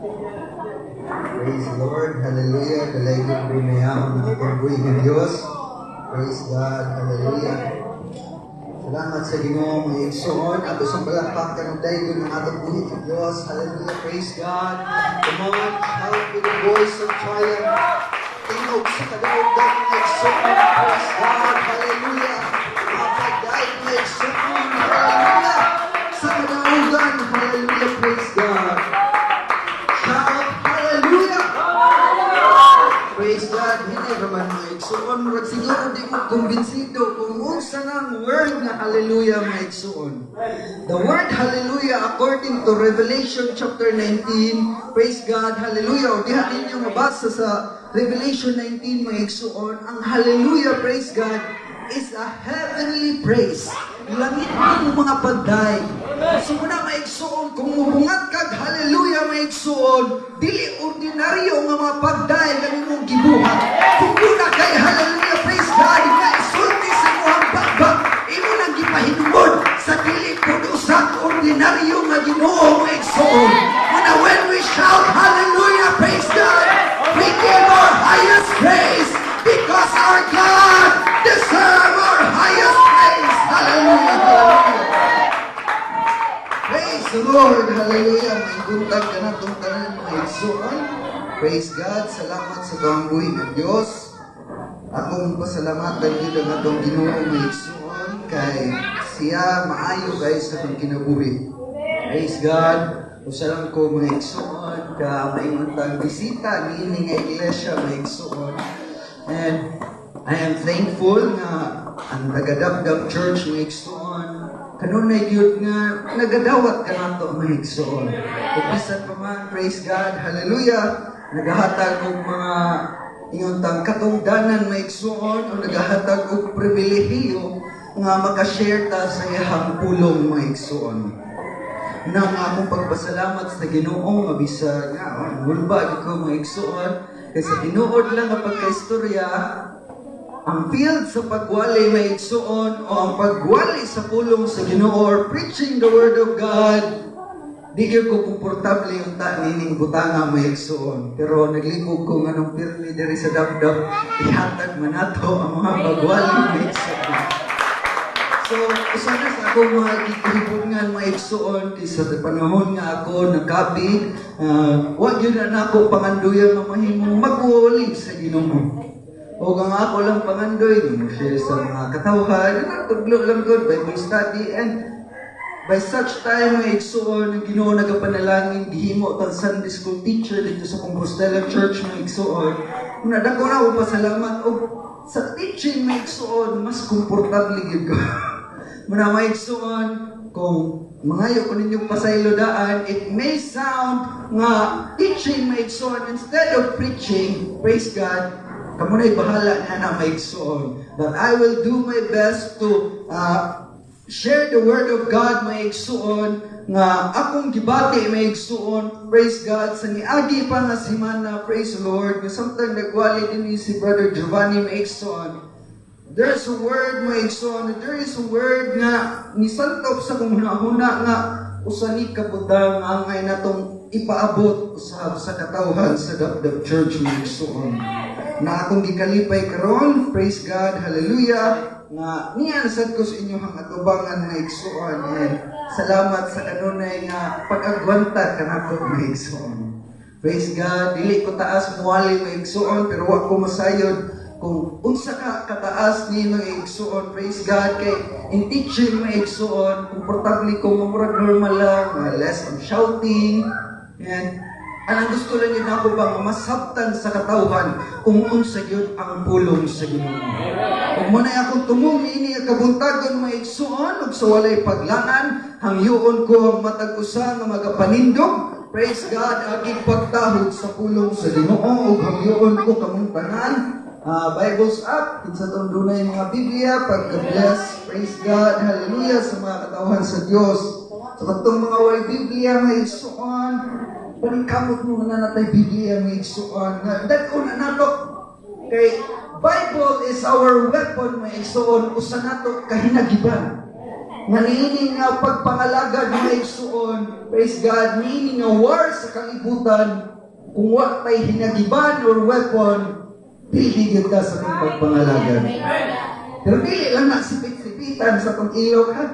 Praise the Lord. Hallelujah. Dalaygon po na yaman ng itong buhay ng Diyos. Praise God. Hallelujah. Salamat sa Ginoo mga igsoon. Ato sa palakpakan ng dayon ng atong buhay ng Diyos. Hallelujah. Praise God. Come on. Shout with the voice of triumph. Tingog sa kadaugan mga igsoon. Praise God. Hallelujah. Mapagdaig mga igsoon. Hallelujah. Sa kadaugan. Hallelujah. Praise God. Shout. Hallelujah. Praise God. Hindi naman mga igsoon. Siguro di mo kumbinsido kung unsa ng word na hallelujah mga igsoon. The word hallelujah according to Revelation chapter 19. Praise God. Hallelujah. O diha ninyo mabasa sa Revelation 19 mga igsoon. Ang hallelujah, praise God, is a heavenly praise. Langit ang mga pagday. So muna maigsoon, kung mubungat kag hallelujah maigsoon, dili ordinaryo nga mga pagday kami mong gibuhat. Kung muna kay hallelujah, praise God, nga isulti sa muhang bagbag, imo lang gipahinumod sa dili produsat ordinaryo nga Ginoo maigsoon. Muna when we shout hallelujah, praise God, we give our highest praise because our God deserves our highest praise. Hallelujah, hallelujah. Praise the Lord, hallelujah. May guntag ka na itong tanan mga igsoon. Praise God, salamat sa kambuhi ng Diyos. Akong pasalamatan dito ng itong Ginoo mga igsoon kay siya maayo guys sa itong kinabuhi. Praise God. Usalang ko mga igsoon ka mainuntang bisita ni nga iglesia mga igsoon. And I am thankful nga ang Nagadabdab Church mga igsoon kanunay gyud nga nagadawat ka nato mga igsoon. Upisan pa man, praise God, hallelujah, nagahatag og mga inyontang katungdanan mga igsoon o nagahatag og pribilehiyo nga makashare ta sa iyang pulong mga igsoon. Nang akong pagpasalamat sa Ginoo nga bisag nga mulba ko mga igsoon kasi tinuod lang ang pagkaistorya ang field sa pagwali may igsoon o ang pagwali sa pulong sa Ginoo or preaching the Word of God, di ko komportable yung nining butanga may igsoon. Pero naglibog ko nga nung pirmi diri sa dabdab, ihatag man nato ang mga pagwali may igsoon. So, usana sa akong mga gikahibungan mga igsoon kaysa sa panahon nga ako nagkapi, wag yun na ako panganduyan na mahimong magwali sa Ginoo. O kung ako lang pangandoy, share sa mga katawhan, tuglo lang good, Bible study, and by such time, may igsoon, ang Ginoo nagapanalangin, gihimo tang Sunday school teacher dito sa Compostela Church, may igsoon. Kung nadako na ako pasalamat, o sa teaching, may igsoon, mas komportable gid ko. Muna may igsoon, kung mangayo ko ninyong pasaylo daan, it may sound nga teaching, may igsoon, instead of preaching, praise God, kamuna'y bahala na na maigsoon. But I will do my best to share the Word of God maigsoon nga akong gibati maigsoon. Praise God. Sa niagi pa nga simana, praise the Lord. Nga samtang nagwali din si Brother Giovanni maigsoon. There's a word maigsoon. There is a word nga nisantop sa kung huna-huna nga usani kabutang ang ay natong ipaabot usab sa katawhan sa Dabdab Church maigsoon. Na akong gikalipay karon, praise God, hallelujah, nga niyan sad ko sa inyo hang atubangan na igsoon, and salamat sa kanunay nga pag-agwanta kanako na igsoon. Praise God, dili ko taas muwali na igsoon, pero wa ko masayod kung unsa ka kataas ni mga igsoon, praise God, kay in teaching mga igsoon, komportable ko mamurag normal lang, less of shouting, and anong gusto lang yun ako bang masabtan sa katawhan kung unsa yun ang pulong sa Ginoo. Kung muna akong tumumi ni kabuntagon mga igsoon ug sa walay paglangan, hangyoon ko ang matag usa nga magapanindog. Praise God, aging pagtahod sa pulong sa Ginoo ug hangyoon ko kamong tanan. Bibles up, kinsa tong dunay mga Biblia, pagka-bless, praise God, hallelujah sa mga katawhan sa Dios. Sa katong mga way Biblia mga igsoon, paningkamot mo na natay Biblia ng igsoon. Dagko na nato. Kay Bible is our weapon mga igsoon. Usa nato kahinagiban. nga niining nga pagpangalagad mga igsuon, praise God, niining nga war sa kalibutan, kung what may hinagiban or weapon, pili yun ka sa kong pagpangalagad. Pero pili lang na sipit-sipitan sa kong ilaw ka.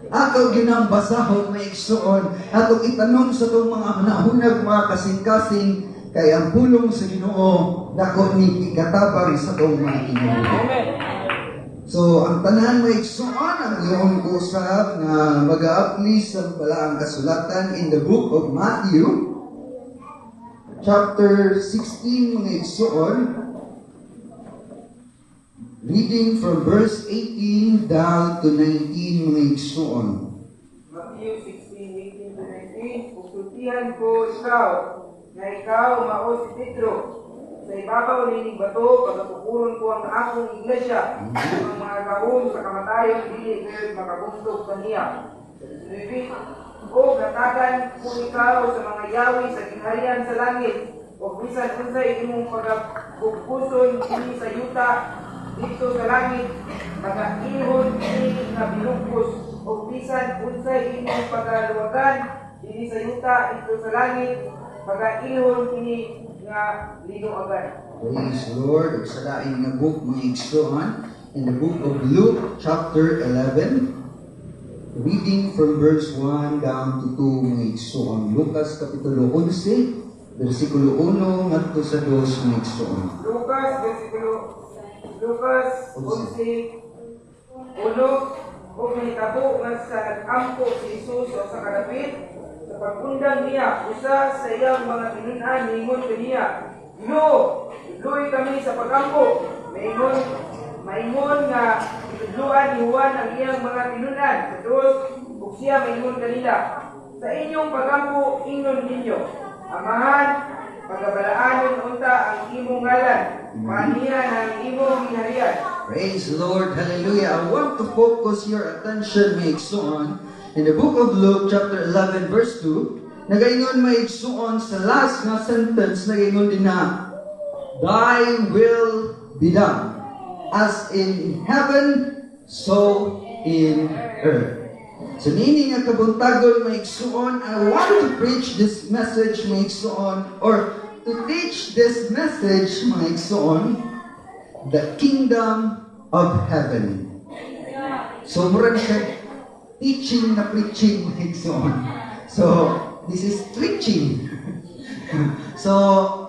Ato ginang basahon may igsuon, ato itanong sa itong mga nahunag mga kasing-kasing, kay ang pulong sa Ginoo dako ni ikatabang sa itong mga Ginoo. So, ang tanan may igsuon, ang iyong usap na mag-a-apply sa balaang kasulatan in the book of Matthew, chapter 16 mga igsuon, reading from verse 18 down to 19 mga igsuon. Matthew 16:18 to 19, Pusultihan ko ikaw, na ikaw mao si Pedro. Sa ibabaw nining bato, pagkapupuron ko ang akong iglesia, ang mga gahom sa kamatayon, dili kayo makabundog kaniya. O gatagan ko ikaw sa mga yawi sa kinharian sa langit, o bisan unsay imong pagpugpuson dili sa yuta, dito sa langit, pag-ihon ini nga binukos, o bisan unsay imong pagaluwagan dili sa yuta, dito sa langit, pag-ihon ini nga linuagan. Praise the Lord. Sa laing na book mga igsuon, in the book of Luke chapter 11, reading from verse 1 down to 2 mga igsuon. Lucas kapitulo 11, versikulo 1 ngadto sa 2 mga igsuon. Lucas 11, ulo, o mahitabo nga sa nag-ampo si Jesus o sa kadapit, sa pagundang niya, usa sa iyang mga tinunan, ningon kaniya, Ginoo, idloy kami sa pagampo. Maingon nga itudluan ni Juan ang iyang mga tinunan. Sa Diyos, ug siya maingon kanila, sa inyong pagampo, ingnon ninyo, Amahan, pagabalaanon unta ang imong ngalan, manihan ang imong ginharian. Praise the Lord. Hallelujah. I want to focus your attention may igsuon in the book of Luke chapter 11 verse 2. Nagaingon may igsuon sa last nga sentence, nagaingon din na, Thy will be done, as in heaven, so in earth. So nini nga kabuntagon may igsuon, I want to preach this message may igsuon, or to teach this message may igsuon, the kingdom of heaven. So murag siya teaching na preaching may igsuon. So this is preaching. So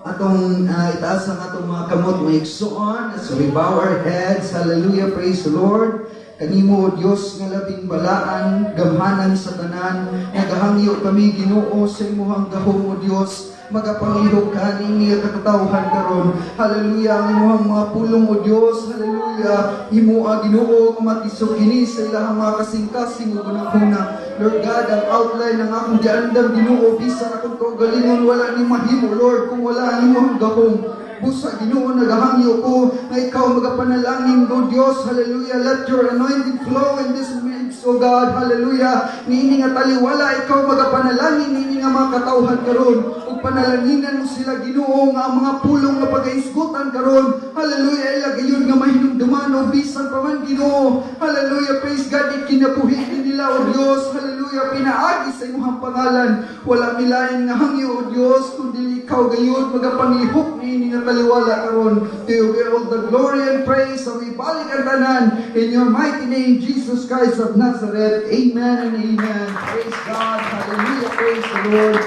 atong itaas ang atong mga kamot may igsuon, so we bow our heads, hallelujah, praise the Lord. Kanimo, Diyos nga labing balaan, gamhanan sa tanan, nagahangyo kami Ginoo sa imuhang gahom o Diyos, magapangihok ka ninyo katatawhan karon. Hallelujah, ang imuhang mga pulong o Diyos, hallelujah, himua Ginoo, matisok kini sa ilahang mga kasing-kasing o gunang-huna. Lord God, ang outline ng akong giandam Ginoo, bisan akong kaugalingon, wala ni mahimo, Lord, kung wala ang imuhang gahom. Busa Ginoo, nagahangyo ko na ikaw magapanalangin ko Diyos, hallelujah, let your anointing flow in this midst, O God, hallelujah. Nini nga taliwala, ikaw magapanalangin, nini nga mga katawhan karon, ug panalanginan mo sila Ginoo nga ang mga pulong nga pagaisgutan karon, hallelujah, ilagayon nga mahinumduman o bisan pa man Ginoo, hallelujah, praise God, ikinabuhi nila O Diyos, hallelujah, pinaagi sa imong pangalan, wala milayan nga hangyo O Diyos, kundi ikaw gayon magapangihok nini nga taliwala karon. To you be all the glory and praise, sa ibalik ang tanan in your mighty name, Jesus Christ of Nazareth. Amen and amen. Praise God. Hallelujah. Praise the Lord.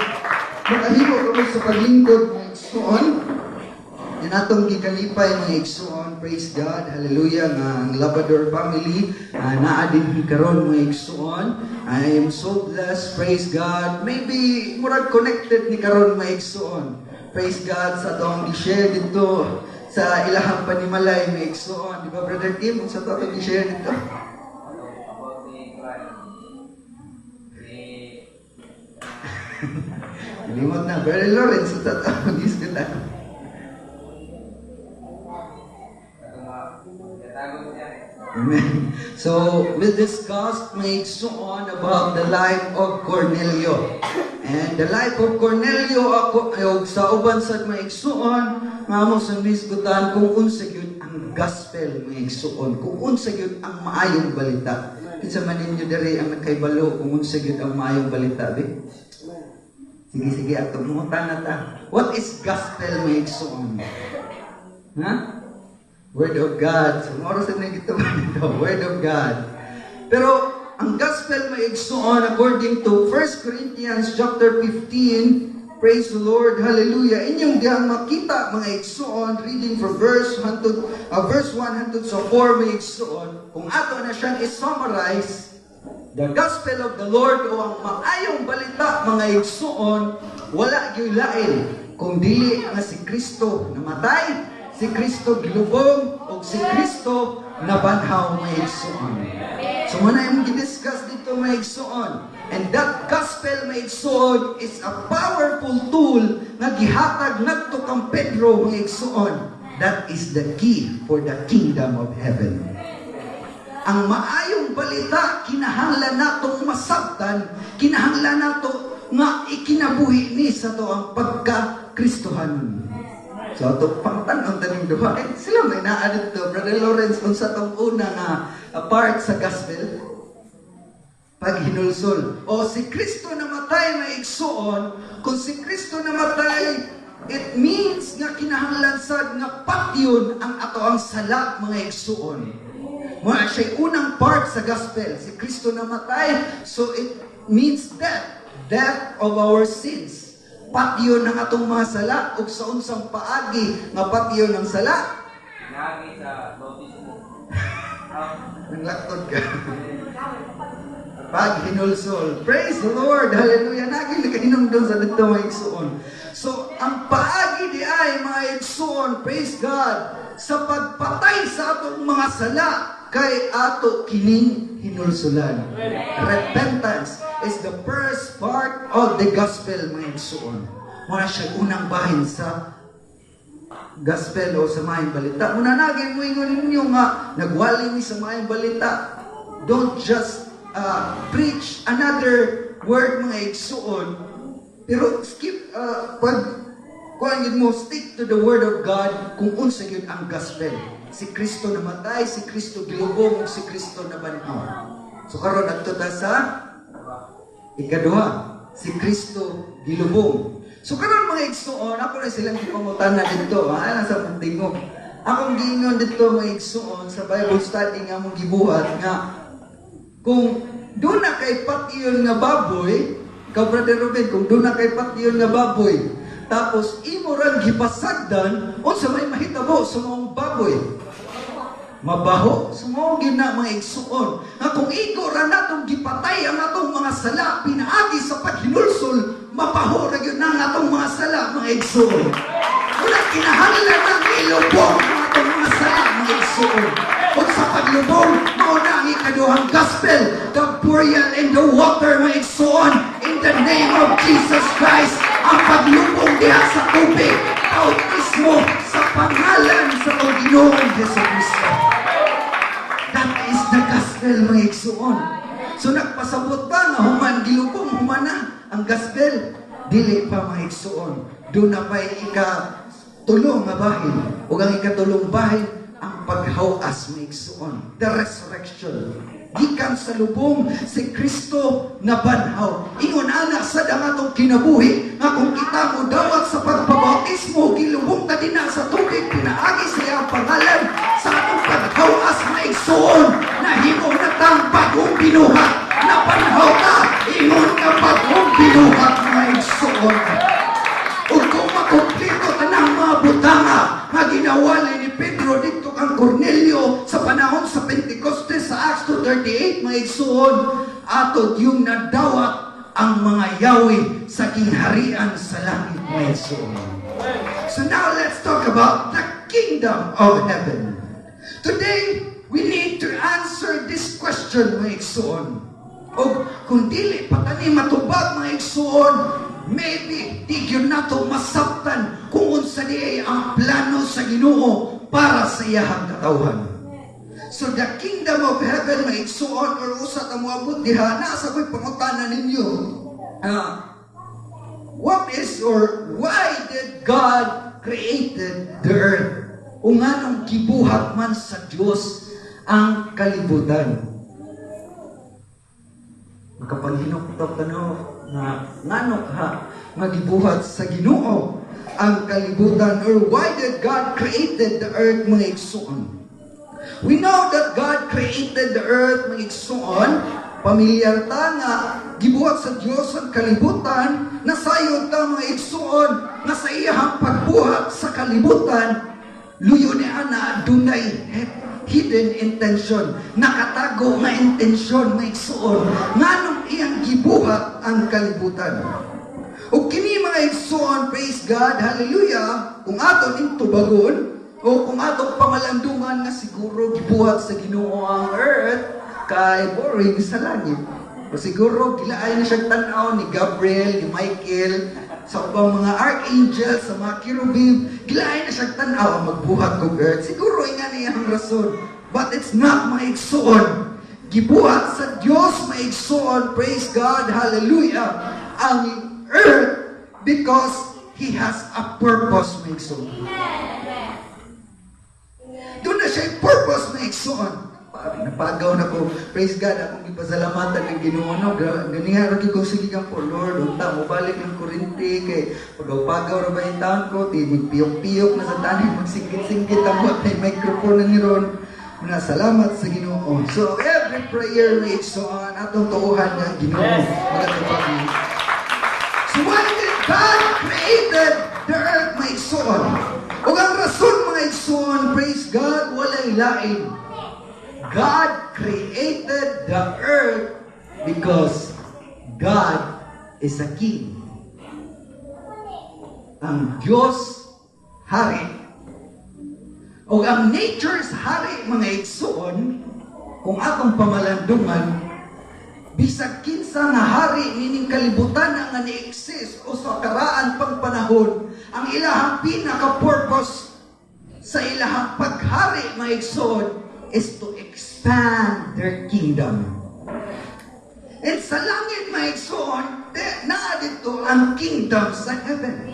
Makahimo kami sa paglingkod mga igsuon. Yan atong gikalipay mga igsuon. Praise God. Hallelujah. Nga ang Labrador family naa din karon mga igsuon. I am so blessed. Praise God. Maybe murag connected ni karon mga igsuon. Praise God sa atong i-share dito sa ilahang panimalay may igsuon. Di ba, Brother Kim? Sa ito atong i-share dito? Limot na. Brother Lawrence, sa ito atong diskutan. Amen. So, we discussed may igsuon about the life of Cornelio. And the life of Cornelio ako sa uban sad may igsuon, mamo sa diskutan kung unsa gyud ang gospel may igsuon, kung unsa gyud ang maayong balita. Kinsa man ninyo diri ang nakaibalo kung unsa gyud ang maayong balita be? Sige ato mungutan na ta. What is gospel may igsoon? Ha? Word of God. So moro sa nagito dito, Word of God. Pero ang gospel may igsoon according to 1 Corinthians chapter 15. Praise the Lord, hallelujah. Inyong diyang makita mga igsoon, reading from verse 1 hangtod sa 4 may igsoon. Kung ato na siyang i-summarize, the gospel of the Lord o ang maayong balita mga igsoon, wala gyud lain kung dili nga si Kristo namatay, si Kristo gilubong, o si Kristo nabanhaw mga igsoon. So muna yung gidiscuss dito mga igsoon. And that gospel mga igsoon is a powerful tool nga gihatag ngadto kang Pedro mga igsoon. That is the key for the kingdom of heaven. Ang maayong balita kinahanglan natong masabtan, kinahanglan nato nga ikinabuhi ni sa to ang pagka-Kristohanon. So ato pangtan-on taning duha. Sila may naa dito, Brother Lawrence, unsa tong una nga part sa gospel? Paghinulsol. O si Kristo namatay na igsoon, kung si Kristo namatay, it means nga kinahanglan sad nga patyon ang ato ang sala mga igsoon. Muna siya unang part sa gospel. Si Kristo namatay, so it means death of our sins. Patyon ng atong mga sala, o sa unsang paagi nga patyon ng sala. Lagi sa notice mo. Nanglakton ka. Paghinulsol. Praise the Lord. Hallelujah. Naging nakahinungdon sa dito mga igsoon. So, ang paagi di ay mga igsoon, praise God, sa pagpatay sa atong mga sala, kay ato kining hinulsulan. Repentance is the first part of the gospel mga igsoon. Muna siya unang bahin sa gospel o sa maayong balita. Muna naging moingon ninyo nga, nagwali ni sa maayong balita. Don't just preach another word mga igsoon, pero skip kuan gid mo, stick to the word of God kung unsa gyud ang gospel. Si Kristo namatay, si Kristo gilubong, si Kristo nabanhaw. So karon adto ta sa ikaduha, si Kristo gilubong. So karon mga igsoon, ako na silang gipangutan-an dito, nasa puntingog. Akong giingon dito mga igsoon sa Bible study nga mong gibuhat nga kung doon na kay patyon nga baboy, Brother Ruben, kung doon na kay patyon nga baboy, tapos imo ran gipasagdan, unsa may mahitabo sa mong baboy? Mabaho. Sumo gina mga igsuon. Nga kung igo ra natong gipatay ang atong mga sala, pinaagi sa paghinulsol, mabaho ra gyud nang atong mga sala mga igsuon. Wala kinahanglan ang ilubong ang atong mga sala mga igsuon. Kung sa paglubong, mauna ang ikaduhang gospel, the burial in the water mga igsuon, in the name of Jesus Christ, ang paglubong diha sa tubig, bautismo sa pangalan sa Panginoong Yesu Cristo. That is the gospel mga igsuon. So nagpasabot ba nga human gilubong, humana ang gospel? Dili pa mga igsuon. Doon na pa'y ikatulong nga bahin, o ang ikatulong bahin, ang paghawas mga igsuon. The resurrection. Gikan sa lubong si Kristo na banhaw. Ingon anak sa dangatong kinabuhi nga kung kita mo dawat sa pagpabautismo, gilubong ta din na sa tubig, pinaagi sa iyang pangalan sa atong paghawas na igsuon na himo na tang bagong binuhat na banhaw ta. Ingon ka bagong binuhat na igsuon. Ug kung makumplito tanang mga butanga nga ginawali ni Pedro dito kang Cornelio sa panahon sa Pentecostes sa Acts 2:38 mga igsuon, atod yung nadawat ang mga yawi sa kingharian sa langit mga igsuon. So now let's talk about the kingdom of heaven. Today we need to answer this question mga igsuon. O kung dili pa tani matubag mga igsuon, maybe di gyud nato masabtan kung unsa diay ang plano sa Ginoo para sa iyahang katawhan. So the kingdom of heaven may igsuon or usa ta moabot diha na sa ko'y pangutanan ninyo. What is or why did God created the earth? Unganong gibuhat man sa Dios ang kalibutan. Kapag hinuktok ka na ngano ka magibuhat sa Ginoo ang kalibutan, or why did God created the earth, mga igsoon? We know that God created the earth, mga igsoon. Pamilyar ta nga gibuhat sa Dios ang kalibutan, nasayod ta, mga igsoon, nga sa iyang pagbuhat sa kalibutan, luyo ni ana dunay hidden intention, nakatago nga intensyon, mga igsoon, nganong iyang gibuhat ang kalibutan. O kini, mga igsoon, praise God, hallelujah, kung aton intubagon, o kung atong pamalandungan nga siguro gibuhat sa Ginoo ang earth, kay boring sa langit. O siguro gilaay na siyang tanaw ni Gabriel, ni Michael, sa ubang mga archangel, sa mga cherubim, gilaay na siyang tanaw ang magbuhat kong earth. Siguro nga niya ang rason. But it's not, mga igsoon. Gibuhat sa Diyos, mga igsoon, praise God, hallelujah, ang earth because He has a purpose, mga igsoon. Doon na siya yung purpose, mga igsoon. Napagaw na ko, praise God, akong ipasalamatan ng Ginoo, no? Ganihan rin ko, sige kang po, Lord, unta mo balik ng kurinti, kay pagaw-pagaw na ba yung taon ko, magpiyok-piyok na sa tanin, magsingkit-singkit ang buhat na yung microphone na niron, na salamat sa Ginoo. So, every prayer, mga igsoon, atong tuuhan ng Ginoo, magkakapagin. So, why did God created the earth, mga igsoon? O ang rason, mga igsoon, praise God, walay lain. God created the earth because God is a king. Ang Diyos, hari. O ang nature's hari, mga igsoon, kung atong pamalandungan, bisag kinsa nga hari, meaning kalibutan nga ni-exist o sa karaan pang panahon, ang ilahang pinaka-purpose sa ilahang paghari, mga igsoon, is to expand their kingdom. And sa langit, mga igsoon, naa dito ang kingdom sa heaven.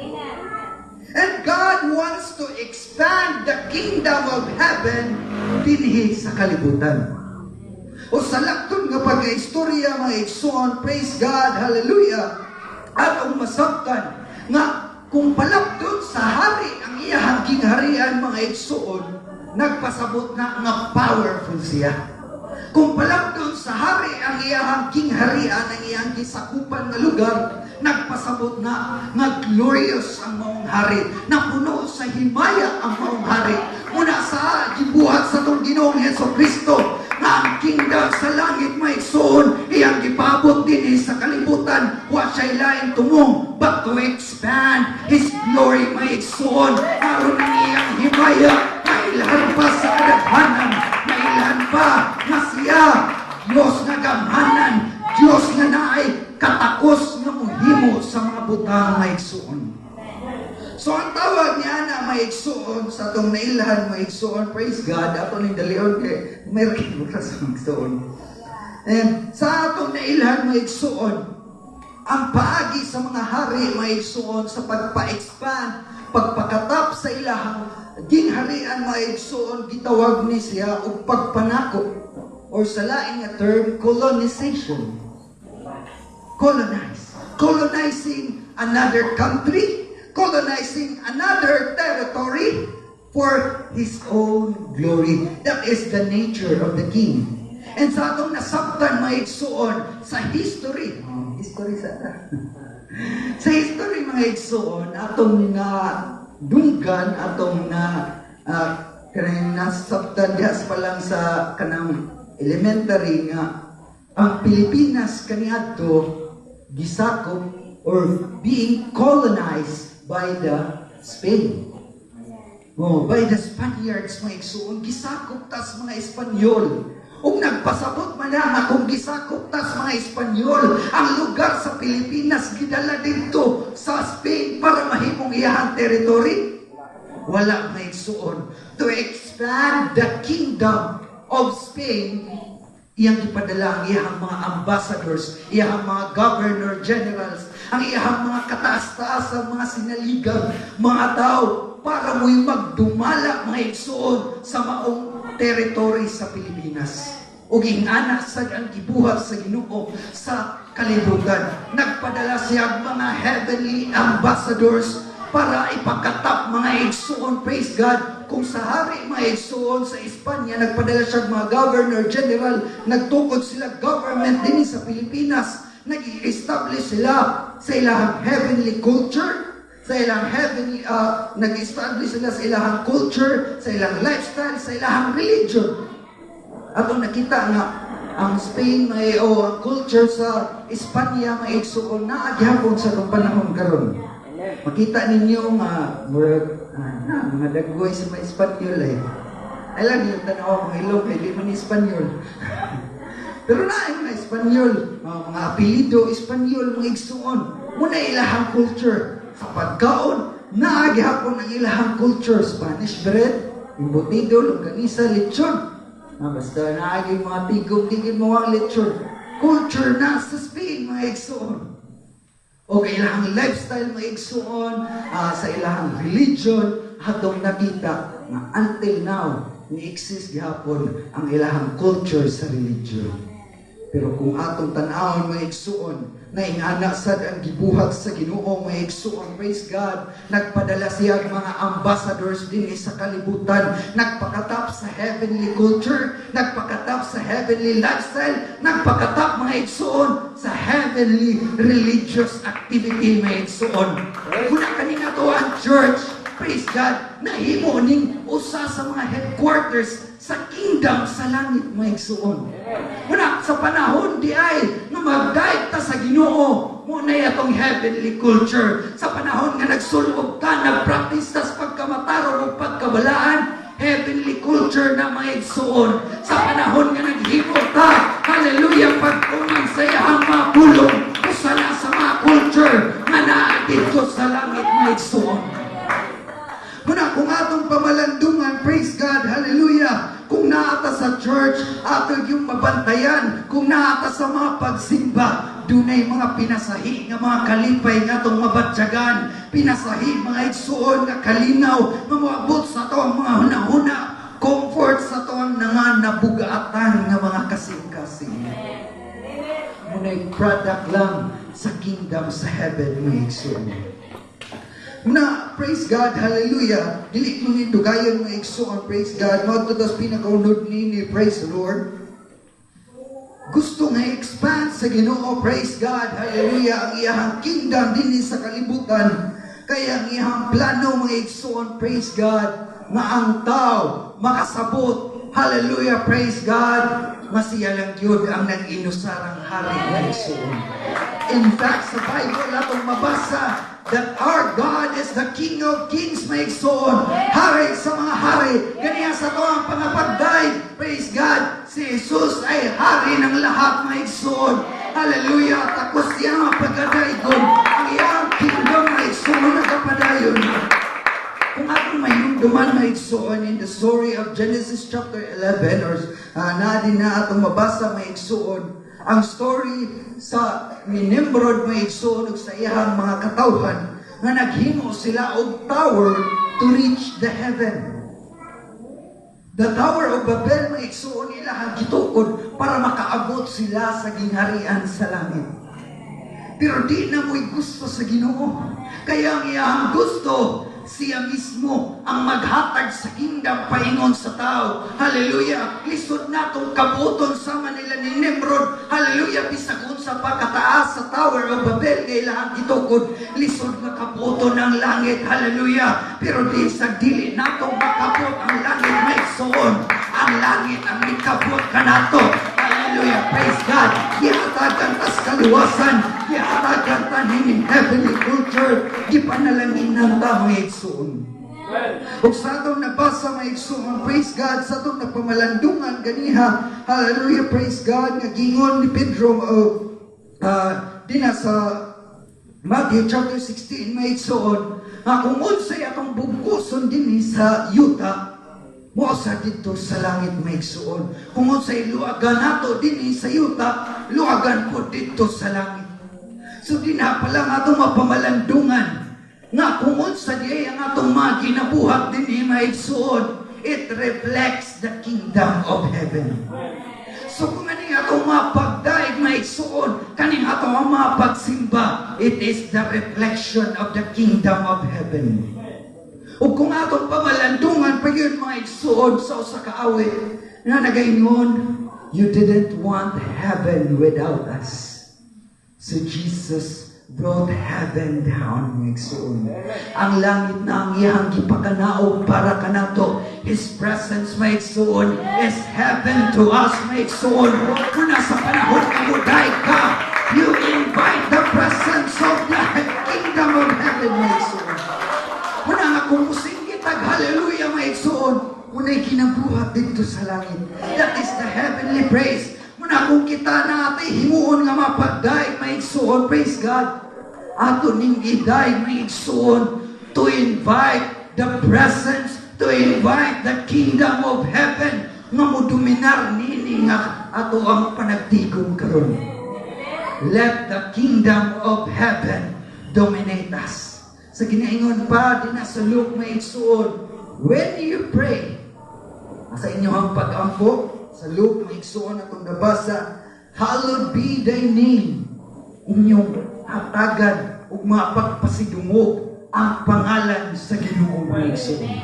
And God wants to expand the kingdom of heaven dinhi sa kalibutan. O sa lakton nga pagka-istorya, mga igsoon, praise God, hallelujah, at ang masabtan nga kung palapdon sa hari ang iyahang gingharian, mga igsoon, nagpasabot na nga powerful siya. Kung palapdon sa hari ang iyahang gingharian, ang iyang gisakupan na lugar, nagpasabot na nga glorious ang maong hari, napuno sa himaya ang maong hari. Muna sa gibuhat sa itong Ginoong Jesucristo, na ang kingdom sa langit, may igsoon, iyang gipabot din sa kalibutan, wa siya'y lain tumong, but to expand His glory, may igsoon, aron ang iyang himaya, mailahan pa sa kadaghanan, mailahan pa na siya, Diyos na gamhanan, Diyos na naay katakos nga muhimo sa mga butang, may igsoon. So ang tawag niya na may igsoon sa itong nailahan, may igsoon, praise God, ato ng dalion kay may rakibura sa may igsoon. And sa atong nailahan, may igsoon, ang paagi sa mga hari, may igsoon, sa pagpa-expand, pagpakatap sa ilahang gingharian, may igsoon, gitawag ni siya o pagpanako, or sa laing nga term, colonization. Colonizing another country, colonizing another territory for His own glory. That is the nature of the king. And sa atong nasabtan, mga igsoon, sa history, sa history, mga igsoon, atong na dunggan, atong na kanang nasabtan dihas pa lang sa kanang elementary nga, ang Pilipinas kaniadto gisakop or being colonized by the Spain. By the Spaniards, mga igsoon, gisakop tas mga Espanyol. Kung nagpasabot man na kung gisakop tas mga Espanyol, ang lugar sa Pilipinas, gidala dito sa Spain para mahimong iyahang territory. Wala, mga igsoon. To expand the kingdom of Spain, iyang ipadala ang iyahang mga ambassadors, iyahang mga governor generals, ang iyahang mga kataas-taas, mga sinaligang, mga tao, para mo'y magdumala, mga igsoon, sa maong territory sa Pilipinas. o ingana sad ang gibuhat sa Ginoo sa kalibutan. Nagpadala siya mga heavenly ambassadors para ipakatap mga igsuon, praise God. Kung sa hari mga igsuon sa Espanya, nagpadala siya mga governor general, nagtukod sila government din sa Pilipinas, nag-establish sila sa ilang heavenly culture, sa ilang heavenly, nag-establish sila sa ilang culture, sa ilang lifestyle, sa ilang religion. At kung nakita nga, ang Spain may o ang culture sa Espanya may igsuon na agyapon sa itong panahon karon. Makita ninyo mga daggoy sa mga Espanyol eh. Alam niyo, tanaw mga ilong, hindi man Espanyol. Pero na yung mga Espanyol, mga apelido, Espanyol, mga igsuon. Muna ilahang culture. Sa pagkaon, naagihapon ang ilahang culture. Spanish bread, embutido, longganisa, lechon. Basta naaging mga tigong, tigin mo ang lechon. Culture na sa Spain, mga igsuon. O ilahang lifestyle, mga igsuon, sa ilahang religion, hatong nakita na until now, ni-exist gihapon ang ilahang culture sa religion. Pero kung atong tanawon mga igsuon, na ingana sad ang gibuhat sa Ginoo mga igsuon, praise God, nagpadala siya mga ambassadors din sa kalibutan, nagpakatap sa heavenly culture, nagpakatap sa heavenly lifestyle, nagpakatap mga igsuon sa heavenly religious activity mga igsuon. Muna kanina to ang church, praise God, nahimo ning usa sa mga headquarters sa kingdom sa langit mga igsuon. Muna sa panahon di ay na mag-dive ta sa Ginoo, muna itong heavenly culture. Sa panahon nga nagsulog ta, nag-practice ta sa pagkamataro o pagkabalaan, heavenly culture na mga igsuon. Sa panahon nga naghimo ta, hallelujah, pagkunan sa iyang mga pulong, usala sa mga culture nga naa dito sa langit mga igsuon. Muna kung atong pamalandungan, praise God, hallelujah, kung naata sa church, ato yung mabantayan, kung naata sa mga pagsimba, dunay mga pinasahi nga mga kalipay nga itong mabatyagan, pinasahi mga igsuon nga kalinaw, nga maabot sa ito ang mga hunahuna, comfort sa ito ang nabugaatan nga mga kasing-kasing. Muna'y product lang sa kingdom sa heaven mga igsuon. Muna, praise God, hallelujah. Dili mo ni dugayon mo igsuon, praise God. Magtutos pinakaunod ni praise the Lord. Gusto nga expand sa Ginoo, praise God, hallelujah. Ang iyahang kingdom din sa kalibutan. Kaya ang iyahang plano mga igsuon, praise God, na ang tao makasabot, hallelujah, praise God. Masiya lang yun ang nag-inusarang hari mga igsuon. In fact, sa Bible atong mabasa that our God is the King of Kings, may igsoon. Hari sa mga hari. Ganiya sa ito ang pangapagday. Praise God. Si Jesus ay hari ng lahat, may igsoon. Hallelujah. Takos siya ang pagkadaygon. Ang iyang kingdom, may igsoon, nagapadayon. Kung atong may duman, may igsoon in the story of Genesis chapter 11, or na din na atong mabasa, may igsoon. Ang story sa Nimrod may igsuon sa iyang mga katawhan nga naghimo sila og tower to reach the heaven. The Tower of Babel may igsuon ilahang gitukod para makaabot sila sa gingharian sa langit. Pero di na mo'y gusto sa Ginoo. Kaya ang iyang gusto, siya mismo ang maghatag sa kingdom paingon sa tao. Hallelujah. Lisod na itong kabuton sa Manila ni Nimrod. Hallelujah. Bisagun sa pagkataas sa Tower of Babel. Kailangan itukod. Lisod na kabuton ng langit. Hallelujah. Pero di sa dili na itong makabot ang langit na igsoon. Ang langit ang ikabot ka na ito. Hallelujah. Praise God. Ihatagan tas kaluwasan. Ihatagan ta ning heavenly culture. Gipanalangin ng tao igsoon. Kung sa atong nabasa may igsoon, praise God, sa atong napamalandungan ganiha, hallelujah, praise God, nga gingon ni Pedro dina sa Matthew chapter 16 may igsoon, kung unsay atong bugkuson dinhi sa yuta, mo sa dito sa langit may igsoon. Kung unsay luagan nato dinhi sa yuta, luagan po dito sa langit. So dinha pa lang atong mapamalandungan nga kung unsa diay ang atong mga ginabuhat dinhi maigsuon, it reflects the kingdom of heaven. So kung ano yung atong mapagdaig na igsuon, kaning atong mapagsimba, it is the reflection of the kingdom of heaven. O kung atong pamalandungan pa yun mga igsuon sa usa ka awit, na nagaingon, you didn't want heaven without us. So Jesus brought heaven down, mga igsuon. Ang langit na ang iyang gipakanaog para kanato. His presence, mga igsuon, is heaven to us, mga igsuon. Kung nasa panahon ka muday ka, you invite the presence of the kingdom of heaven, mga igsuon. Muna nga kung musingitag, hallelujah, mga igsuon, muna'y kinabuhat dito sa langit. That is the heavenly praise. Muna kung kita natin himuon nga mapagdaig, mga igsuon, praise God. Ato ning idaig, mga igsuon, to invite the presence, to invite the kingdom of heaven nga modominar nini nga ato ang panagtigom karon. Let the kingdom of heaven dominate us. Sa ginaingon pa din sa Luke, mga igsuon, when you pray, sa inyong pag-ampo, sa Luke, mga igsuon atong nabasa, hallowed be thy name. Inyong hatagan ug mapagpasidungog ang pangalan sa Ginoo, mga igsuon.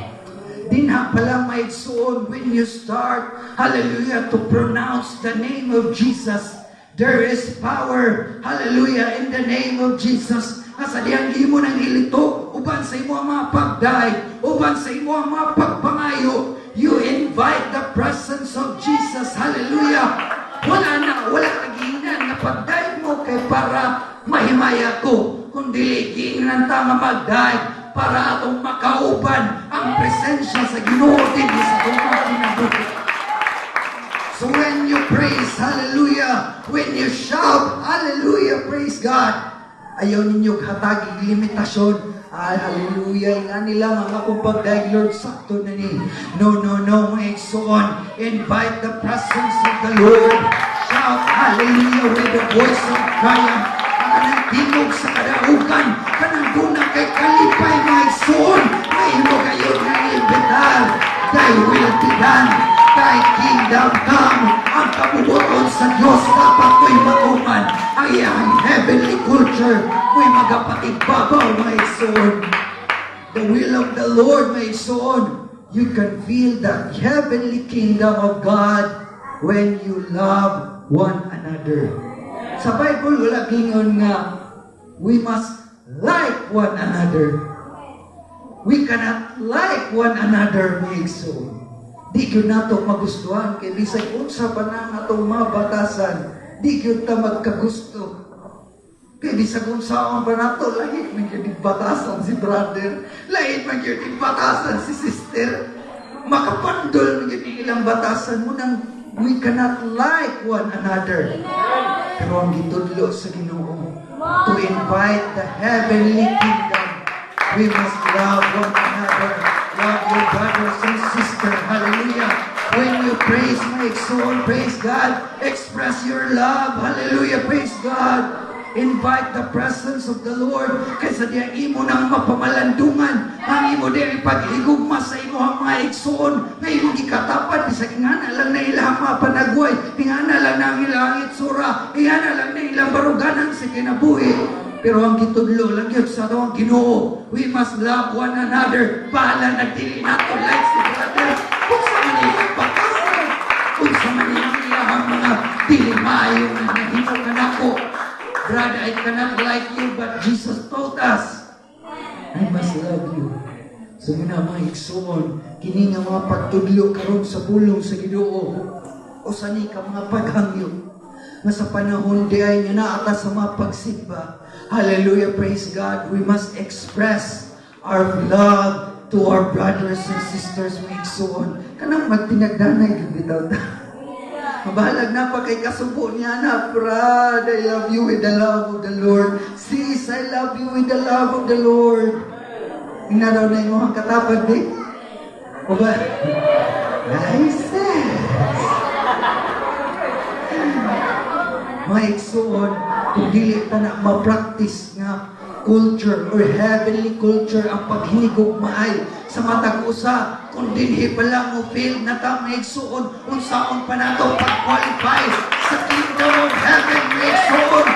Dinha pala, mga igsuon, when you start, hallelujah, to pronounce the name of Jesus, there is power, hallelujah, in the name of Jesus. Asa diyang imo nang ilito, uban sa imo ang mga pagday, uban sa imo ang mga pagpangayo, you invite the presence of Jesus, hallelujah. Wala kaginan na pagday mo kay para mahimaya ko, kundi giingnan ta nga magday para atong makauban ang presensya sa Ginoo dinhi sa atong mga kinabuhi. So when you praise, hallelujah, when you shout, hallelujah, praise God, ayaw ninyong hatagig limitasyon. Hallelujah, nga nila nga akong pagdaig, Lord, sakto na ni. No, mga igsoon. Invite the presence of the Lord. Shout, hallelujah, with the voice of triumph. Kanang tingog sa kadaugan, kanang dunang kay kalipay, mga igsoon. May mo kayo na imbitar. Thy will be done. Thy kingdom come. Ang kabubuton sa Diyos dapat ko'y mauman. Ang iyang heavenly culture ko'y magapatigbabaw, mga igsoon. The will of the Lord, mga igsoon. You can feel the heavenly kingdom of God when you love one another. Sa Bible, wala gingon nga, we must like one another. We cannot like one another, mga igsoon. Di yun nato magustuhan, kaya bisay unsa pa na atong mabatasan, di yun ta magkagusto. Kaya bisag unsa pa nato, lahit man yun batasan si brother, lahit man yun batasan si sister, makapandol man yun ilang batasan mo nang we cannot like one another. Pero ang gitudlo sa Ginoo, to invite the heavenly kingdom, we must love one another. Love your brothers and sisters. Hallelujah. When you praise, my soul, praise God. Express your love. Hallelujah. Praise God. Invite the presence of the Lord. Kaysa diya imo nang mapamalandungan. Ang imo diya ipag-igugma sa imo ang mga igsoon. Ngayon ikatapat. Isa ingana lang na ilang mga panagway. Ingana lang na ilang itsura. Ingana lang na ilang baruganan sa kinabuhi. Pero ang gitudlo lang yun sa atong Ginoo, we must love one another. Bahala nagdili nato like si brother. Kung sa manilang batasan, kung sa manilang ilang mga dili maayo na nahimo ka nako. Brother, I cannot like you, but Jesus taught us, I must love you. So muna mga igsoon, kini nga mga pagtudlo karon sa pulong sa Ginoo. O sani ka mga paghangyo. Nga sa panahon di ay niya naata sa mga pagsimba. Hallelujah, praise God. We must express our love to our brothers and sisters, mga igsoon. Kanang magtinagdanay, bitaw ta. Mabahalag na pa kay kasubo niya na, Brad, I love you with the love of the Lord. Sis, I love you with the love of the Lord. Ina daw na yung mga katapag, di? O ba? I said. Mga igsoon, kung dili ta na ma-practice nga culture or heavenly culture ang paghinigugmaay sa matag usa kung dinhi pa lang mo feel na ta maigsuon unsaon pa nato pag-qualify sa kingdom of heaven maigsuon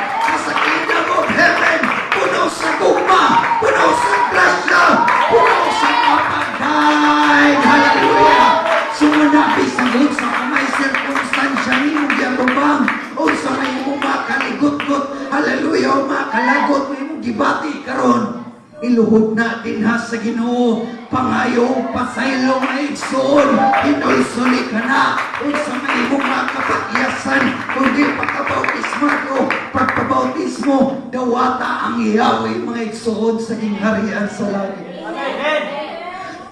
sa kingdom of heaven puno sa gugma, puno sa grasya, puno sa kapagay. Hallelujah! Sumanabi sa Lord sa kamay sirkunstansya ni mong giyatubang o sa may umakaligot-got. Hallelujah! O makalagot may mong gibati karon. Iluhod natin ha sa Ginoo pangayo pasaylo maigsoon hinulsuli ka na o sa may mga kapakyasan kundi pagkabautismo o pagkabautismo dawata ang Yahweh mga igsoon sa gingharian sa langit.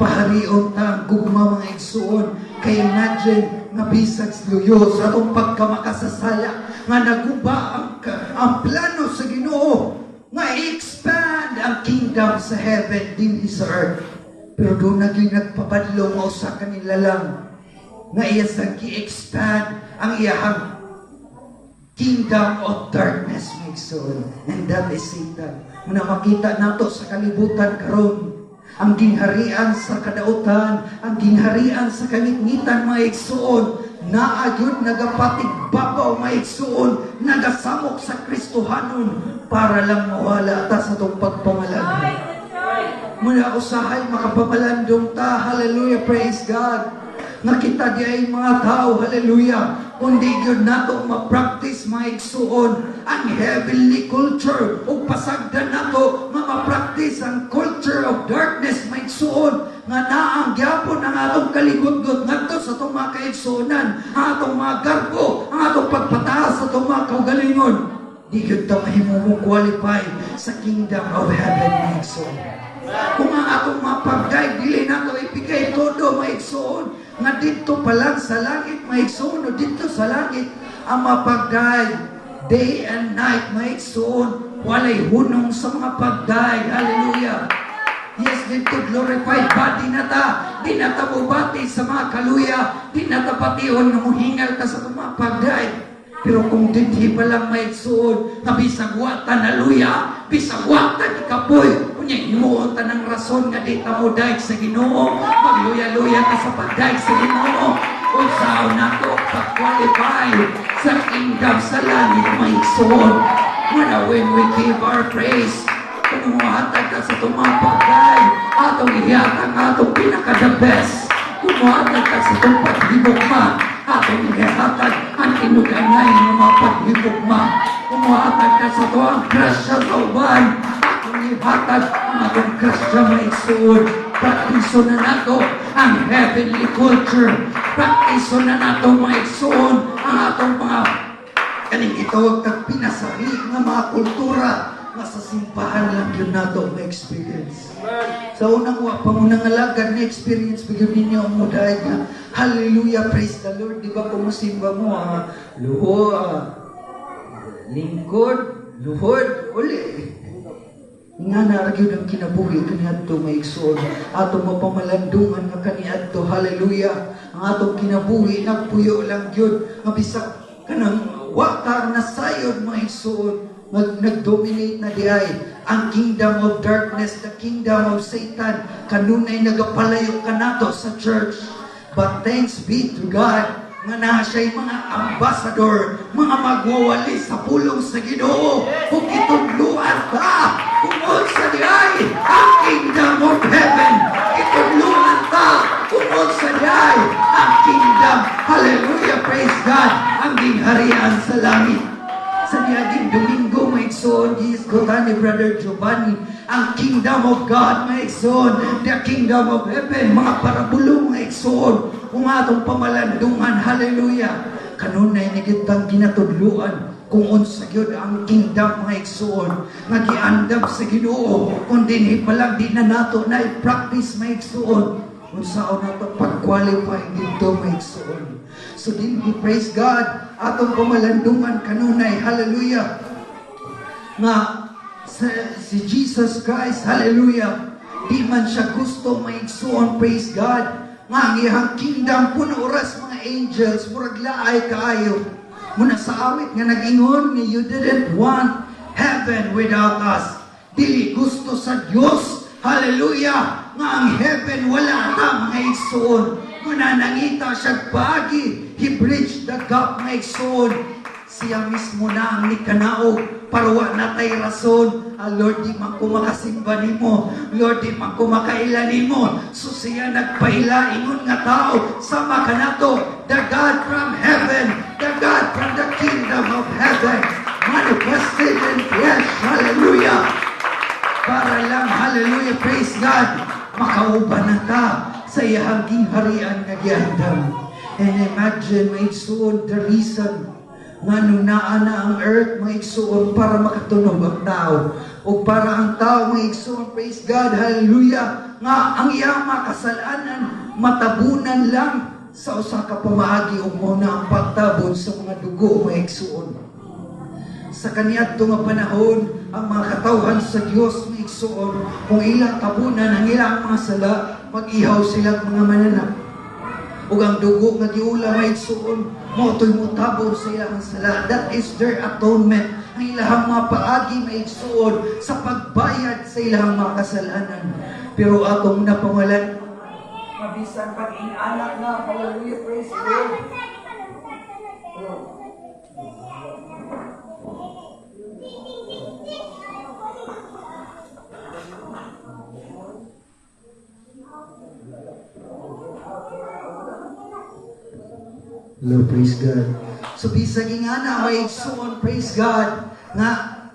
Paharion ta gugma mga igsoon kay imagine nga bisag luyo sa atong pagkamakasasala nga naguba ang plano sa Ginoo nga i-expand ang kingdom sa heaven din sa earth. Pero doon naging nagpapadlong o sa kanila lang nga iya sa ki-expand ang iyahang kingdom of darkness, my soul. And that is Satan. Muna makita nato sa kalibutan karon ang gingharian sa kadautan, ang gingharian sa kalingitan, mga igsoon, naayod nagapatigbabaw, mga igsoon, nagasamok sa Kristohanon, para lang mawala ta sa itong pagpamalandong. Muna usahay, makapamalandong ta, hallelujah, praise God. Nakita di ay mga tao, hallelujah, kundi yun nato ma-practice, mga igsuon, ang heavenly culture, o pasagdan nato, ma-practice ang culture of darkness, mga igsuon, nga naang gyapon ang atong kaligod-god ngadto sa itong mga kaigsuonan, ang atong mga garbo, ang atong pagpataas sa itong mga kaugalingon. Di yun ta mahimumong qualify sa kingdom of heaven, mga igsuon. Kung ang atong mapagday, dili na ito ibigay todo, maigsoon, nga dito pa lang sa langit, maigsoon, o dito sa langit, ang mapagday, day and night, maigsoon, walay hunong sa mga pagday, hallelujah. Yes, dito glorified body na ta, di na ta bubati sa mga kaluya, di na ta patihon na muhingal ta sa mga pagday. Pero kung dinhi pa lang maigsoon, na bisag watan na luya, bisag watan ikapoy, kunya himuon ta ng rason nga di ta mo daig sa Ginoo, magluya-luya ta sa pagdaig sa Ginoo, unsaon nato pag-qualify sa kingdom sa langit maigsoon. Muna when we give our praise, kung muhatag ka sa tumapagay, atong ihatag atong pinaka-the best, kung muhatag ka sa itong paghibok atong ihatag ang inuganay ng mga paghibugma. Umuhatag ka sa ito ang grasya sa uban. Atong ihatag ang atong grasya maigsoon. Praktiso na nato ang heavenly culture. Praktiso na nato maigsoon ang atong mga kaning itawag kag pinasari nga mga kultura nga sa simbahan lang yun nato ma-experience. Sa unang pa munang alagad na experience bigyan ninyo ang muday nga hallelujah, praise the Lord. Di ba kung musimba mo lingkod, luhod, uli. Nga naragyo ng kinabuhi kaniadto maigsoon atong mapamalandungan nga kaniadto, hallelujah. Ang atong kinabuhi nagpuyo lang yun nga bisag kanang wakar na sayod maigsoon nag-dominate na diay ang kingdom of darkness, the kingdom of Satan. Kanunay nagapalayo ka nato sa church. But thanks be to God nga na siya'y mga ambassador, mga magwawali sa pulong sa Ginoo. Kung itudluan ka, kung sa diay ang kingdom of heaven, itudluan ka, kung sa diay ang kingdom, hallelujah, praise God, ang gingharian sa langit. Sa niaging Domingo, maigsoon, giisgotan ni Brother Giovanni, ang kingdom of God, maigsoon, the kingdom of heaven, mga parabulong, maigsoon, kung atong pamalandungan, hallelujah. Kanunay nagitang ginatudluan, kung unsa gyud ang kingdom, maigsoon, nagiandam sa Ginoo, kung dinhi palang di na nato na i-practice, maigsoon, unsaon nato pag-qualify dito, maigsoon. So din we praise God, atong pamalandungan kanunay, hallelujah, nga si Jesus Christ, hallelujah, di man siya gusto maigsoon, praise God, nga ang iyang kingdom puno oras mga angels, murag laay kaayo. Muna sa awit nga nag-ingon nga you didn't want heaven without us. Dili gusto sa Dios, hallelujah, nga ang heaven wala ta mga igsoon. Mananangita siya paagi, He bridged the gap mga igsoon. Siya mismo na ang nikanaog para wa natay rason. Lord, di man ko makasimba nimo. Lord, di man ko makaila nimo. So siya nagpaila ingon nga tao sama kanato, the God from heaven, the God from the kingdom of heaven, manifested in flesh. Hallelujah. Para lang, hallelujah, praise God, makauban na ta sa iyang gingharian nga giandam. And imagine, may igsoon, the reason nga nung naa na ang earth, may igsoon, para makatunog ang tao. O para ang tao, may igsoon, praise God, hallelujah, nga ang iyang makasalanan, matabunan lang sa usa ka pamaagi o muna ang pagtabon sa mga dugo, may igsoon. Sa kaniadto nga panahon, ang mga katawhan sa Dios may igsoon, kung ilang tabunan ang ilang mga sala, mag-ihaw silang mga mananap. Ug ang dugo nga giula may igsoon, mo'toy mutabon sa ilang sala. That is their atonement. Ang ilang mga paagi may igsoon sa pagbayad sa ilang mga kasalanan. Pero atong napangalan, mabisan pag-inanak na, hallelujah, praise God. Hello, praise God. So bisag nga na may igsoon, praise God, nga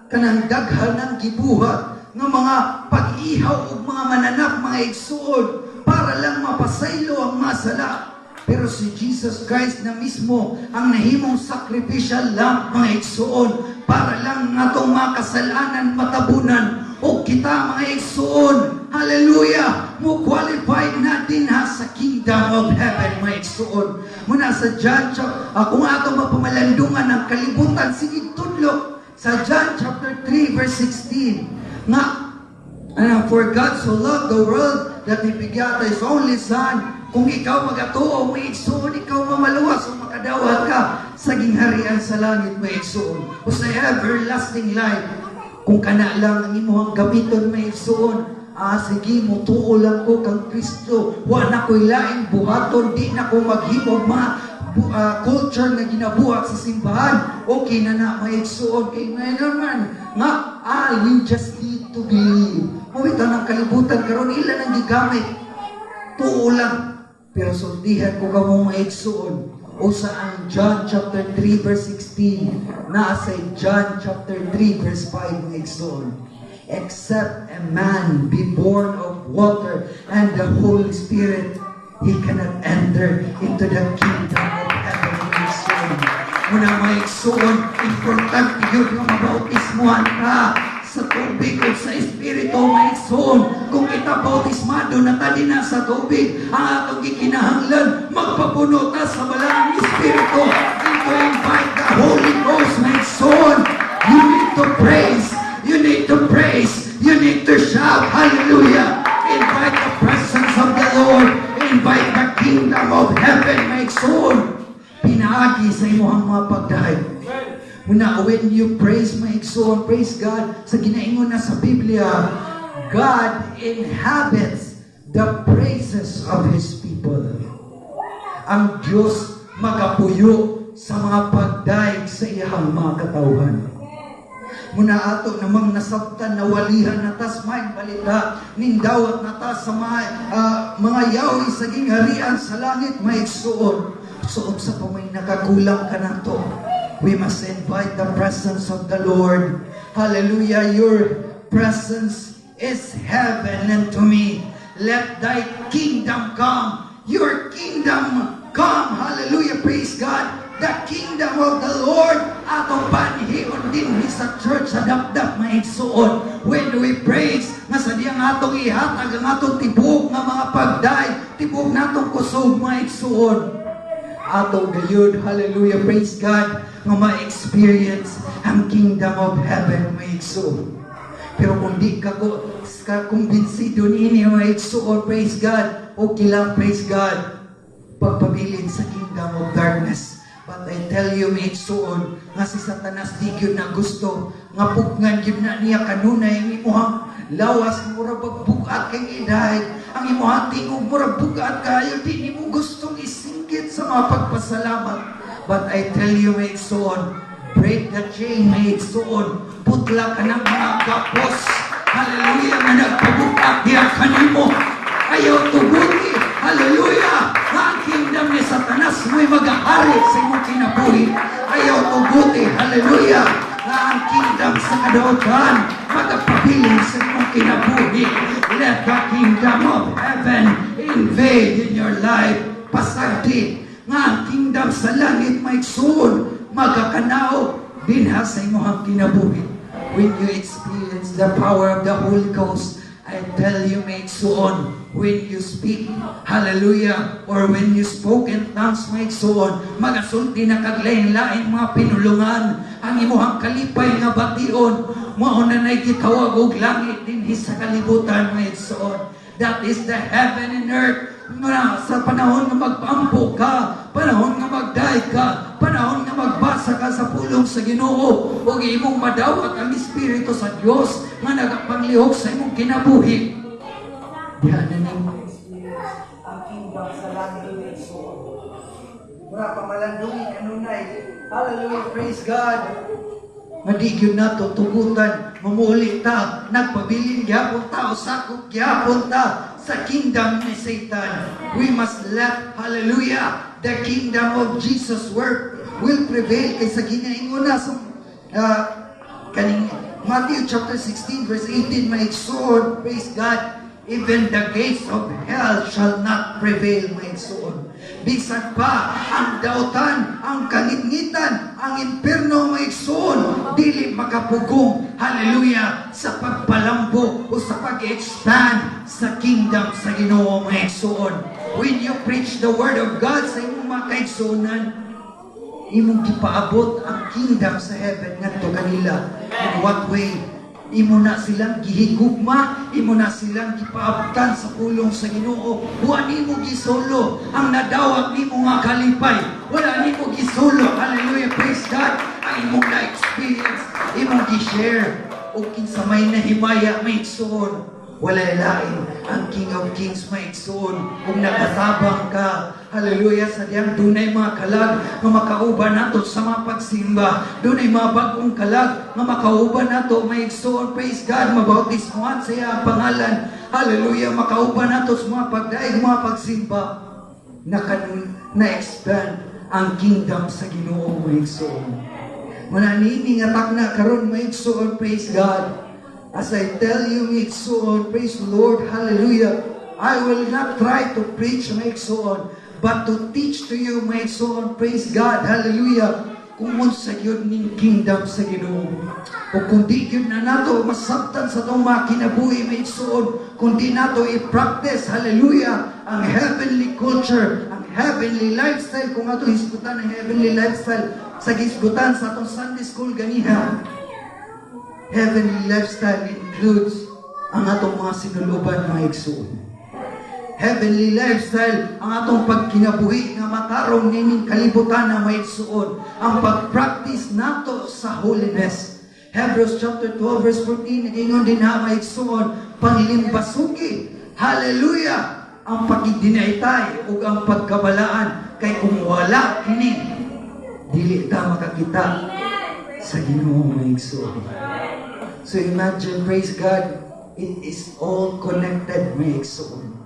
kanang daghan ng gibuhat nga mga pag-ihaw ug mga mananap, mga igsoon para lang mapasaylo ang masala. Pero si Jesus Christ na mismo ang nahimong sacrificial lamb, mga igsoon, para lang natong mga kasalanan matabunan. O kita mga igsoon, hallelujah, mo qualified natin ha sa kingdom of heaven, mga igsoon. Muna sa John, kung ato mapamalandungan ng kalibutan, sige tudlok sa John chapter 3 verse 16 nga, for God so loved the world that He begat His only Son. Kung ikaw magatuo, mga igsoon, ikaw mamaluwas o makadawat ka sa gingharian sa langit, mga igsoon, o sa everlasting life. Kung kana lang ang imuhang gamiton, may igsoon, sige, mutuo lang ko kang Kristo, wa na ko'y laing buhaton, di na ko maghimog mga culture na ginabuhat sa simbahan. Okay na na, may igsoon, kay may naman nga, you just need to believe. Mawita ng kalibutan, karon ilan ang gigamit, tuo lang. Pero sultihan ko ka mong may igsoon, o saan John chapter 3 verse 16, nasa John chapter 3 verse 5 ng igsoon. Except a man be born of water and the Holy Spirit, he cannot enter into the kingdom of heaven. Ng igsoon. Muna mga igsoon, importante yun yung mabautismuhan ka sa tubig o sa Espiritu, mga igsoon. Kung kita bautismado na tali na sa tubig, ang atong gikinahanglan, magpapuno ta sa balang Espiritu. To invite the Holy Ghost, mga igsoon. You need to praise, you need to praise, you need to shout, hallelujah. Invite the presence of the Lord, invite the kingdom of heaven, mga igsoon. Pinaagi sa imuhang mga pagdahay. Muna, when you praise, my igsoon, praise God, sa ginaingon na sa Biblia, God inhabits the praises of His people. Ang Diyos magapuyo sa mga pagdaig sa iyang mga katawhan. Muna ato namang nasabtan, nawalihan na tas may balita, nindawat na tas sa mga yawi sa gingharian sa langit, may igsoon. Suot sa pamay nakakulang ka na to. We must invite the presence of the Lord. Hallelujah. Your presence is heaven unto me. Let thy kingdom come. Your kingdom come. Hallelujah. Praise God. The kingdom of the Lord. Atong panihon din sa church sa dapdap mga igsoon. When we praise, nga sa diyang atong ihatag ang atong tibok nga mga pagday, tibok natong kusog mga igsoon. Atong gayud, hallelujah, praise God, nga ma-experience ang kingdom of heaven, mga igsoon. Pero kung di ka kumbinsido niini, mga igsoon, praise God, okay lang, praise God, pagpabilin sa kingdom of darkness. But I tell you, mga igsoon, nga si Satanas di yun na gusto nga pugngan yun na niya kanunay ang imuhang lawas mura pagbugat kay iday ang imuhang tingog mura bugat kayo di ni mo gustong isingkit sa mga pagpasalamat. But I tell you, may igsoon, break the chain, may igsoon, putla ka ng mga gapos, hallelujah, nga nagpabugat diya kanimo, ayaw tubuti, hallelujah, nga ang kingdom ni Satanas mo'y mag-ahari sa imong kinabuhi, ayaw tubuti, hallelujah, nga ang kingdom sa kadaugan magapabiling sa imong kinabuhi. Let the kingdom of heaven invade in your life. Pasagdi nga ang kingdom sa langit may soon magakanaw binha sa imong kinabuhi. When you experience the power of the Holy Ghost, I tell you, may soon, when you speak, hallelujah, or when you spoke in tongues, may soon, magasulti na kaglain-lain mga pinulungan, ang imuhang kalipay nga bation, mauna na'y gitawag og langit din sa kalibutan, may soon. That is the heaven and earth. Nga sa panahon nga magpampo ka, panahon nga magday ka, panahon nga magbasa ka sa pulong sa Ginoo, o imong madawat ang Espiritu sa Dios nga nagapanglihok sa imong kinabuhi. Diyan na nimo ang kingdom sa langit ay igsoon. Mura pamalandungi kanunay. Hallelujah, praise God. Madigyon na to, tugutan, mamuli ta, nagpabilin gyapon ta, o sakop gyapon ta sa kingdom ni Satan. We must let, hallelujah, the kingdom of Jesus work will prevail kaysa ginaingon na sa kaning Matthew chapter 16 verse 18, my sword, praise God, even the gates of hell shall not prevail, my sword. Bisan pa ang dautan, ang kalingitan, ang impierno, may igsoon, dili makapugong, hallelujah, sa pagpalambo o sa pag-expand sa kingdom sa Ginoo, may igsoon. When you preach the word of God sa imong mga kaigsuonan, imong gipaabot ang kingdom sa heaven ngadto kanila. In what way? Imo na silang gihigugma, imo na silang gipaabutan sa pulong sa Ginoo. Wa nimo gisolo ang nadawat nimo nga kalipay. Wala nimo gisolo, hallelujah, praise God, ang imong na-experience, imong gi-share. O kinsa may nahimaya, may igsoon. Wala lain ang King of Kings, may igsoon. Kung nakatabang ka, hallelujah, sa diyang dunay mga kalag nga makauban nato sa mga pagsimba. Dunay mga bagong kalag nga makauban nato, may igsoon, praise God, mabautismuhan sa iya ang pangalan. Hallelujah, makauban nato sa mga pagdaig, mga pagsimba. Na-expand ang kingdom sa Ginoo, may igsoon. Mananini nga takna karon, may igsoon, praise God. As I tell you, may igsoon, praise the Lord, hallelujah. I will not try to preach, may igsoon, but to teach to you, may igsoon, praise God, hallelujah. Kung unsa yun ning kingdom sa Ginoo. O kung di yun na nato masabtan sa itong mga kinabuhi, may igsoon, kung di nato i-practice, hallelujah, ang heavenly culture, ang heavenly lifestyle, kung ato hisgutan ang heavenly lifestyle, sa hisgutan sa itong Sunday school ganiha. Heavenly lifestyle includes ang atong mga sinuluban, mga igsoon. Heavenly lifestyle, ang atong pagkinabuhi nga matarong nining kalibutan na may igsoon. Ang pag-practice nato sa holiness. Hebrews chapter 12 verse 14, nagingon din na may igsoon, panglimbasugi. Hallelujah! Ang pagidinaitay o ang pagkabalaan kay kung wala kini, dili ta makakita sa Ginoo, may igsoon. So imagine, praise God, it is all connected, may igsoon.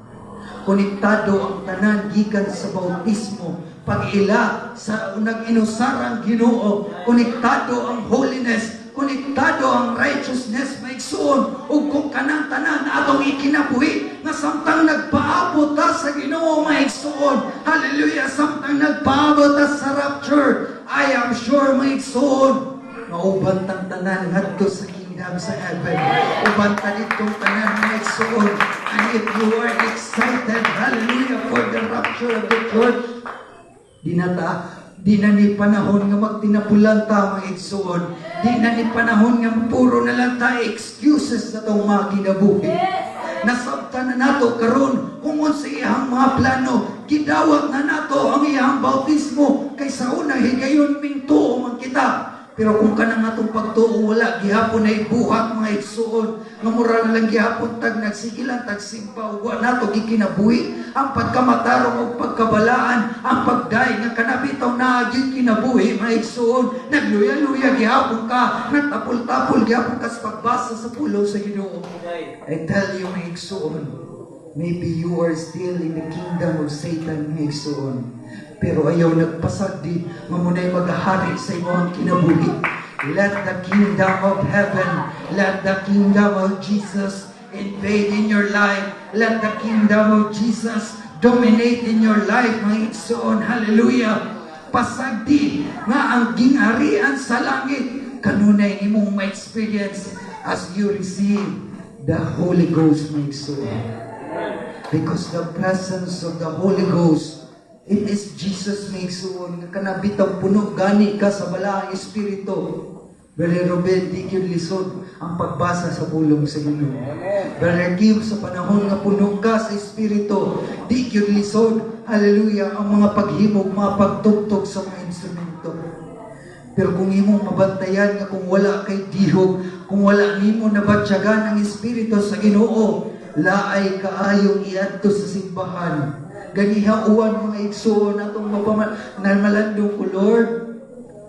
Konektado ang tanan gikan sa bautismo, pag-ila sa nag-inusarang Ginoo, konektado ang holiness, konektado ang righteousness, may igsoon, ug kung kanang tanan na atong ikinabuhi, nga samtang nagpaabot ta sa Ginoo, may igsoon, hallelujah, samtang nagpaabot ta sa rapture, I am sure, may igsoon, mauban tang tanan ngadto sa kingdom sa heaven. Uban ta ditong tanan may igsoon. And if you are excited, hallelujah, for the rapture of the church, di na ni panahon nga magtinapulan ta, mga igsoon. Di na ni panahon nga puro na lang ta excuses sa itong mga kinabuhi. Nasabtan na nato karon kung sa iyang mga plano, gidawat na nato ang iyang bautismo kaysa una higayon mintuo man kita. Pero kung ka na nga itong pagtuo, wala, gihapon na ibuhat mga igsuon. Nga moral lang gihapon tag nagsigilan, tag simpa, uwa na ito gikinabuhi. Ang pagkamatarong o pagkabalaan, ang pagday nga kanabitaw na kinabuhi, mga igsuon. Nagluya-luya gihapon ka, nagtapol-tapol gihapon ka sa pagbasa sa pulo sa Ginoo. I tell you, mga igsuon, maybe you are still in the kingdom of Satan, mga igsuon. Pero ayaw nagpasagdi, mamunay maghahari sa imo ang kinabuhi. Let the kingdom of heaven, let the kingdom of Jesus invade in your life. Let the kingdom of Jesus dominate in your life, mga igsoon. Hallelujah. Pasagdi nga ang gingharian sa langit, kanunay nimong ma-experience as you receive the Holy Ghost, mga igsoon. Because the presence of the Holy Ghost, it is Jesus makes suon nga kanabitang puno gani ka sa balaang espiritu. Brother Ruben, di kyud lisod ang pagbasa sa pulong sa Ginoo. Brother Kim, sa panahon nga puno ka sa espiritu, di kyud lisod, hallelujah, ang mga paghimog, mga pagtugtog sa mga instrumento. Pero kung imong mabantayan nga kung wala kay dihog, kung wala nimo nabatyagan ang espiritu sa Ginoo, laay kaayong iadto sa simbahan. Ganiha uwan mga igsoon atong malandong ko, Lord.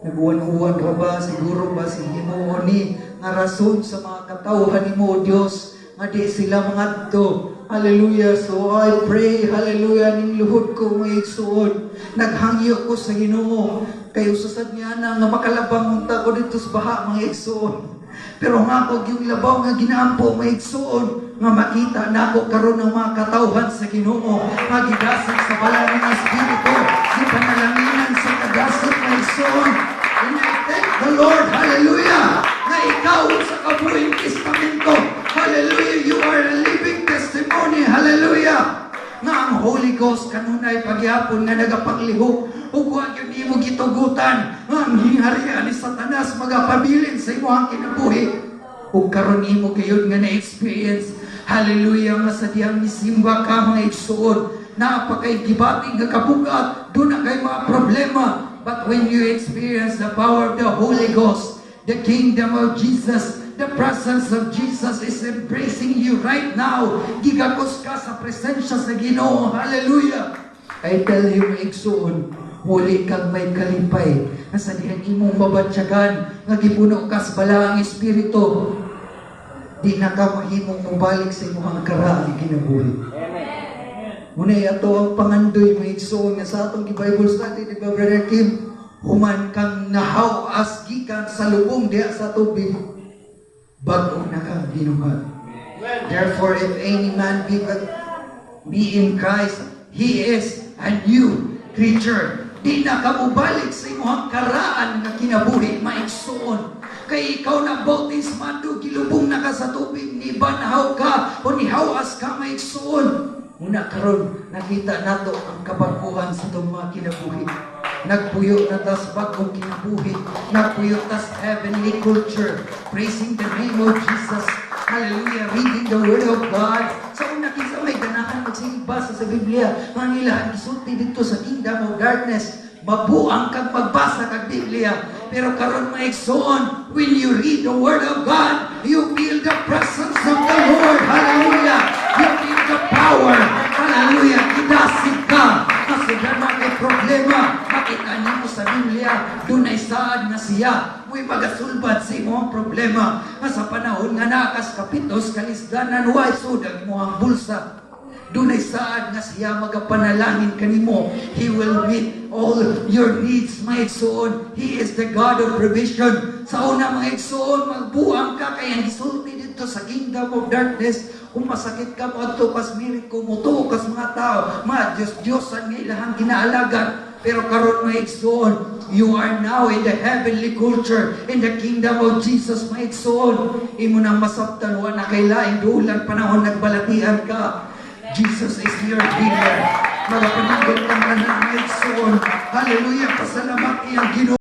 Nag-uwan-uwan ra ba, siguro ba si Himuo ni nga rason sa mga katawhan ni mo, Diyos, nga di sila mga to. Hallelujah. So I pray, hallelujah, ning luhod ko mga igsoon. Naghangyo ko sa Ginoo. Kayo susad niya na nga makalabang munta ko dito sa baha mga igsoon. Pero nga ako yung labaw nga ginaampo mga igsoon, nga makita na ako karon ng mga katawhan sa Ginoo, magigasig sa bala ng Espiritu, di panalanginan sa kagasig mga igsoon. And I thank the Lord, hallelujah, na ikaw sa kabuhing testamento, hallelujah, you are a living testimony, hallelujah, nga ang Holy Ghost kanunay pagyapon nga nagapaglihok, ug wa gyud nimo gitugutan nga ang hingharian ni Satanas magapabilin sa imong kinabuhi. Ug karon nimo gayud nga na-experience, hallelujah, nga sa diyang misimba ka mga igsuon, napakay gibating nga kabugat, doon na kay mga problema. But when you experience the power of the Holy Ghost, the kingdom of Jesus, the presence of Jesus is embracing you right now. Gigakos ka sa presensya sa Ginoo. Hallelujah. I tell you, mga igsuon, muli kang may kalipay. Nasa diyan imong mabatyagan, nga gipuno ka sa balaang espiritu. Di na ka mahimong mubalik sa imong karaan kinabuhi. Muna ato ang pangandoy, mga igsuon, nga sa atong Bible study, di ba, Brother Kim? Human kang nahaw as gikan sa lubong diya sa tubig, bago na kang binuhat. Therefore, if any man be in Christ, he is a new creature. Di na ka mubalik sa imong karaan na kinabuhi, maigsuon. Kay ikaw na bautis mando, gilubong na ka sa tubig, ni banahaw ka o nihawas ka, maigsuon. Muna karon nakita nato ang kabaguhan sa itong mga kinabuhi. Nagpuyo na tas bagong kinabuhi. Nagpuyo tas heavenly culture. Praising the name of Jesus. Hallelujah. Reading the Word of God. Sa una kinsa may ganahan magsibasa sa Biblia. Mga ilang isulti dito sa kingdom of darkness. Mabuang kag magbasa kag Biblia. Pero karon maigsoon, when you read the Word of God, you feel the presence of the Lord. Hallelujah. You feel the power. Hallelujah. Kidasig ka. Kasi na may problema. Makita niyo mo sa Biblia, doon ay saad na siya. Mo'y magasulbad sa imong problema. Sa panahon nga nakas kapitos, kalisdanan, huwag sudag mo ang bulsa. Doon ay saad nga siya magapanalangin kanimo. He will meet all your needs, mga igsoon. He is the God of provision. Sa una, mga igsoon, magbuang ka kaya gisulti dito sa kingdom of darkness. Kung masakit ka mo ato kas mirit ko mo to kas mga tao, mga Diyos-Diyosan nga ilahang ginaalagan. Pero karon mga igsoon, you are now in the heavenly culture, in the kingdom of Jesus, mga igsoon. Imo nang masabtan, wala na kay laing dulan panahon nagbalatian ka. Jesus is your healer. Mga panahon kang tanan, mga igsoon. Hallelujah, pasalamat iyang Ginoo.